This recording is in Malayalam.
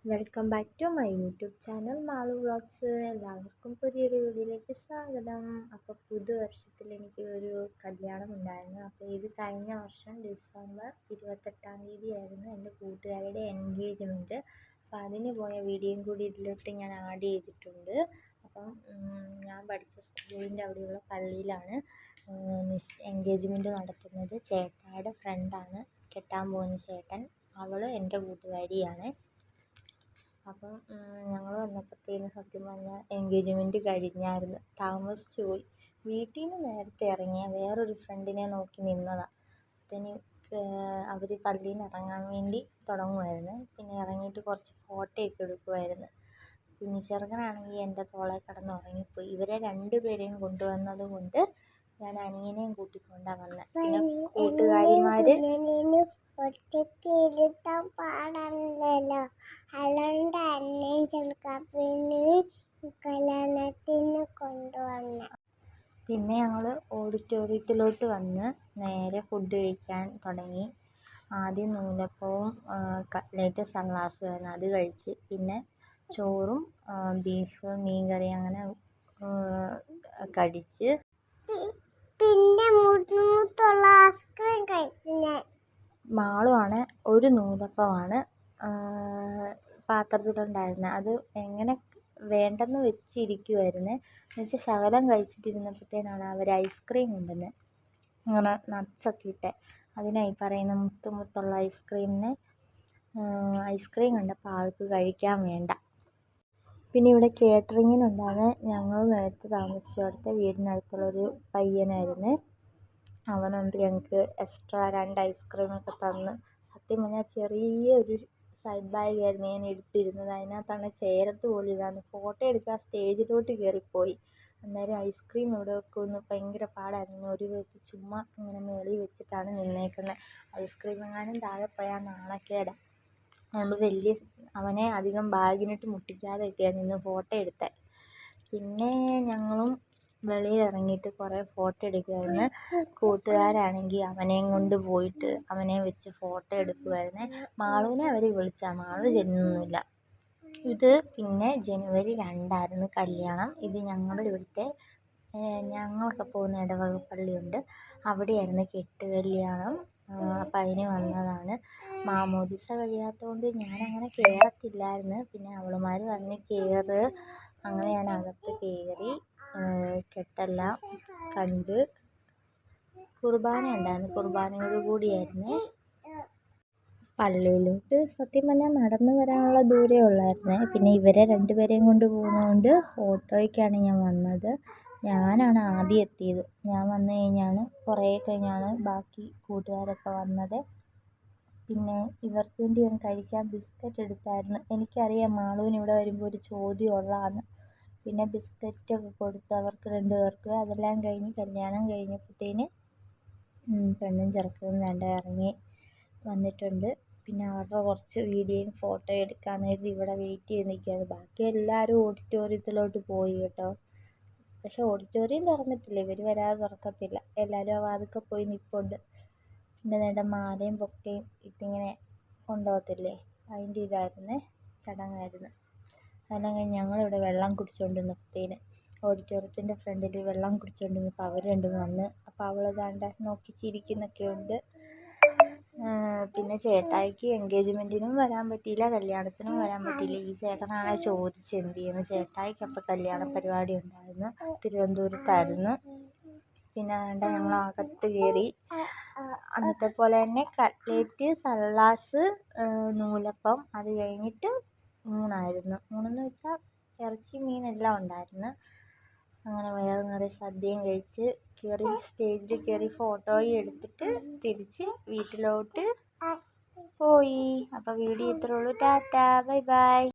Welcome back to my YouTube channel Malu vlogs. എല്ലാവർക്കും പുതിയൊരു വീഡിയോയിലേക്ക് സ്വാഗതം. അപ്പോൾ പുതുവർഷത്തിൽ എനിക്ക് ഒരു കല്യാണം ഉണ്ടായിരുന്നു. അപ്പോൾ ഇത് കഴിഞ്ഞ വർഷം ഡിസംബർ 28 ആയിരുന്നു എൻ്റെ കൂട്ടുകാരുടെ എൻഗേജ്മെൻറ്റ്. അപ്പോൾ അതിന് പോയ വീഡിയോയും കൂടി ഇതിലോട്ട് ഞാൻ ആഡ് ചെയ്തിട്ടുണ്ട്. അപ്പം ഞാൻ പഠിച്ച സ്കൂളിൻ്റെ അവിടെയുള്ള പള്ളിയിലാണ് എൻഗേജ്മെൻറ്റ് നടത്തുന്നത്. ചേട്ടായുടെ ഫ്രണ്ടാണ് കെട്ടാൻ പോകുന്ന ചേട്ടൻ. അവൾ എൻ്റെ കൂട്ടുകാരിയാണ്. അപ്പം ഞങ്ങൾ വന്നപ്പോഴത്തേന് സത്യം പറഞ്ഞാൽ എൻഗേജ്മെൻറ്റ് കഴിഞ്ഞായിരുന്നു. താമസിച്ചു പോയി. വീട്ടിൽ നിന്ന് നേരത്തെ ഇറങ്ങിയ വേറൊരു ഫ്രണ്ടിനെ നോക്കി നിന്നതാണ്. അപ്പോഴത്തേന് അവർ പള്ളിയിൽ നിന്ന് ഇറങ്ങാൻ വേണ്ടി തുടങ്ങുമായിരുന്നു. പിന്നെ ഇറങ്ങിയിട്ട് കുറച്ച് ഫോട്ടോയൊക്കെ എടുക്കുമായിരുന്നു. കുഞ്ഞിച്ചെറുക്കനാണെങ്കിൽ എൻ്റെ തോളെ കിടന്ന് ഉറങ്ങിപ്പോയി. ഇവരെ രണ്ടുപേരെയും കൊണ്ടുവന്നത് കൊണ്ട് ഞാൻ അനിയനെയും കൂട്ടിക്കൊണ്ടാണ് വന്നത്. പിന്നെ കൂട്ടുകാരിമാർ ഒറ്റയ്ക്ക് ഇരുത്താൻ പാടില്ലല്ലോ, അതുകൊണ്ട് അന്നയും ചെറുക്കാപ്പിന് കല്യാണത്തിന് കൊണ്ടുവന്നു. പിന്നെ ഞങ്ങൾ ഓഡിറ്റോറിയത്തിലോട്ട് വന്ന് നേരെ ഫുഡ് കഴിക്കാൻ തുടങ്ങി. ആദ്യം നൂലപ്പവും കട്ട്ലേറ്റ് സൺഗ്ലാസുമായിരുന്നു, അത് കഴിച്ച്. പിന്നെ ചോറും ബീഫ് മീൻകറി അങ്ങനെ കഴിച്ച്. പിന്നെ മുട്ടുമുട്ടുള്ള ഐസ്ക്രീം കഴിച്ചു ഞാൻ. മാളുമാണ് ഒരു നൂലപ്പമാണ് പാത്രത്തിലുണ്ടായിരുന്നത്. അത് എങ്ങനെ വേണ്ടെന്ന് വെച്ചിരിക്കുമായിരുന്നു. എന്നുവെച്ചാൽ ശകലം കഴിച്ചിട്ടിരുന്നപ്പോഴത്തേനാണ് അവർ ഐസ്ക്രീം കൊണ്ടുവന്നത്. അങ്ങനെ നട്ട്സൊക്കെ ഇട്ട് അതിനായി പറയുന്ന മുത്തുമുത്തുള്ള ഐസ്ക്രീമിന് ഐസ്ക്രീം കണ്ടപ്പോൾ ആൾക്ക് കഴിക്കാൻ വേണ്ട. പിന്നെ ഇവിടെ കേറ്ററിങ്ങിനുണ്ടാകുന്ന ഞങ്ങൾ നേരത്തെ താമസിച്ചിടത്തെ വീടിനടുത്തുള്ളൊരു പയ്യനായിരുന്നു. അവനുണ്ട് ഞങ്ങൾക്ക് എക്സ്ട്രാ 2 ഐസ്ക്രീമൊക്കെ തന്ന്. സത്യം പറഞ്ഞാൽ ചെറിയൊരു സൈഡ് ബാഗായിരുന്നു ഞാൻ എടുത്തിരുന്നത്. അതിനകത്താണ് ചേരത്ത് പോലും ഇല്ലായിരുന്നു. ഫോട്ടോ എടുക്കാൻ സ്റ്റേജിലോട്ട് കയറിപ്പോയി. അന്നേരം ഐസ്ക്രീം ഇവിടെ വെക്കുമെന്ന് ഭയങ്കര പാടായിരുന്നു. ഒരു വിധത്തിൽ ചുമ്മാ ഇങ്ങനെ മേളിൽ വെച്ചിട്ടാണ് നിന്നേക്കുന്നത്. ഐസ്ക്രീം എങ്ങാനും താഴെ പോയാൽ നാണക്കേടാണ്. അതുകൊണ്ട് അവനെ അധികം ബാഗിനിട്ട് മുട്ടിക്കാതെയൊക്കെയാണ് നിന്ന് ഫോട്ടോ എടുത്തത്. പിന്നെ ഞങ്ങളും വെളിയിൽ ഇറങ്ങിയിട്ട് കുറേ ഫോട്ടോ എടുക്കുമായിരുന്നു. കൂട്ടുകാരാണെങ്കിൽ അവനെയും കൊണ്ട് പോയിട്ട് അവനെ വെച്ച് ഫോട്ടോ എടുക്കുമായിരുന്നു. മാളുവിനെ അവർ വിളിച്ചാൽ മാളു ചെന്നൊന്നുമില്ല. ഇത് പിന്നെ ജനുവരി 2 കല്യാണം. ഇത് ഞങ്ങളുടെ ഇവിടുത്തെ ഞങ്ങളൊക്കെ പോകുന്ന ഇടവക പള്ളിയുണ്ട്, അവിടെയായിരുന്നു കെട്ട് കല്യാണം. അപ്പം അതിന് വന്നതാണ്. മാമോദിസ കഴിയാത്തതുകൊണ്ട് ഞാനങ്ങനെ കയറത്തില്ലായിരുന്നു. പിന്നെ അവളുമാർ പറഞ്ഞ് കയറ്. അങ്ങനെ ഞാൻ അകത്ത് കയറി. കെട്ടെല്ലാം കണ്ട്. കുർബാന ഉണ്ടായിരുന്നു, കുർബാനയോട് കൂടിയായിരുന്നു. പള്ളിയിലോട്ട് സത്യം പറഞ്ഞാൽ നടന്നു വരാനുള്ള ദൂരമേ ഉള്ളായിരുന്നു. പിന്നെ ഇവരെ രണ്ടുപേരെയും കൊണ്ട് പോകുന്നതുകൊണ്ട് ഓട്ടോയ്ക്കാണ് ഞാൻ വന്നത്. ഞാനാണ് ആദ്യം എത്തിയത്. ഞാൻ വന്നു കഴിഞ്ഞാണ് കുറേ കഴിഞ്ഞാണ് ബാക്കി കൂട്ടുകാരൊക്കെ വന്നത്. പിന്നെ ഇവർക്ക് വേണ്ടി ഞാൻ കഴിക്കാൻ ബിസ്ക്കറ്റ് എടുത്തായിരുന്നു. എനിക്കറിയാം മാളുവിന് ഇവിടെ വരുമ്പോൾ ഒരു ചോദ്യം ഉള്ളതാണ്. പിന്നെ ബിസ്ക്കറ്റൊക്കെ കൊടുത്ത് അവർക്ക് 2 പേർക്ക്. അതെല്ലാം കഴിഞ്ഞ് കല്യാണം കഴിഞ്ഞപ്പോഴത്തേന് പെണ്ണും ചെറുക്കനും ഇറങ്ങി വന്നിട്ടുണ്ട്. പിന്നെ അവരുടെ കുറച്ച് വീഡിയോയും ഫോട്ടോയും എടുക്കാൻ നേരത്ത് ഇവിടെ വെയിറ്റ് ചെയ്ത് നിൽക്കുകയാണ്. ബാക്കി എല്ലാവരും ഓഡിറ്റോറിയത്തിലോട്ട് പോയി കേട്ടോ. പക്ഷെ ഓഡിറ്റോറിയം തുറന്നിട്ടില്ല, ഇവർ വരാതെ തുറക്കത്തില്ല. എല്ലാവരും ആ വാതിൽക്കൽ പോയി നിൽപ്പുണ്ട്. പിന്നെ നേരെ മാലയും പൊക്കയും ഇട്ടിങ്ങനെ കൊണ്ടുപോകത്തില്ലേ, അതിൻ്റെ ചടങ്ങായിരുന്നു. അതെല്ലാം കഴിഞ്ഞ് ഞങ്ങളിവിടെ വെള്ളം കുടിച്ചുകൊണ്ടിരുന്നപ്പോഴത്തേന് ഓഡിറ്റോറിയത്തിൻ്റെ ഫ്രണ്ടിൽ വെള്ളം കുടിച്ചുകൊണ്ടിരുന്നപ്പോൾ അവർ രണ്ടും വന്ന്. അപ്പോൾ അവൾ ദാണ്ട നോക്കി ചിരിക്കുന്നൊക്കെ ഉണ്ട്. പിന്നെ ചേട്ടായിക്ക് എൻഗേജ്മെൻറ്റിനും വരാൻ പറ്റിയില്ല, കല്യാണത്തിനും വരാൻ പറ്റിയില്ല. ഈ ചേട്ടനാണ് ചോദിച്ച് എന്ത് ചെയ്യുന്നു. ചേട്ടായിക്ക് അപ്പോൾ കല്യാണ പരിപാടി ഉണ്ടായിരുന്നു, തിരുവനന്തപുരത്തായിരുന്നു. പിന്നെ വേണ്ട ഞങ്ങൾ അകത്ത് കയറി. അന്നത്തെ പോലെ തന്നെ കട്ട്ലേറ്റ്, സൺഗ്ലാസ്, നൂലപ്പം, അത് കഴിഞ്ഞിട്ട് ഊണായിരുന്നു. ഊണെന്ന് വെച്ചാൽ ഇറച്ചി മീനെല്ലാം ഉണ്ടായിരുന്നു. അങ്ങനെ വയറ് നിറയെ സദ്യയും കഴിച്ച് സ്റ്റേജിൽ കയറി ഫോട്ടോയും എടുത്തിട്ട് തിരിച്ച് വീട്ടിലോട്ട് പോയി. അപ്പോൾ വീഡിയോ ഇത്രേ ഉള്ളൂ. Tata, bye bye.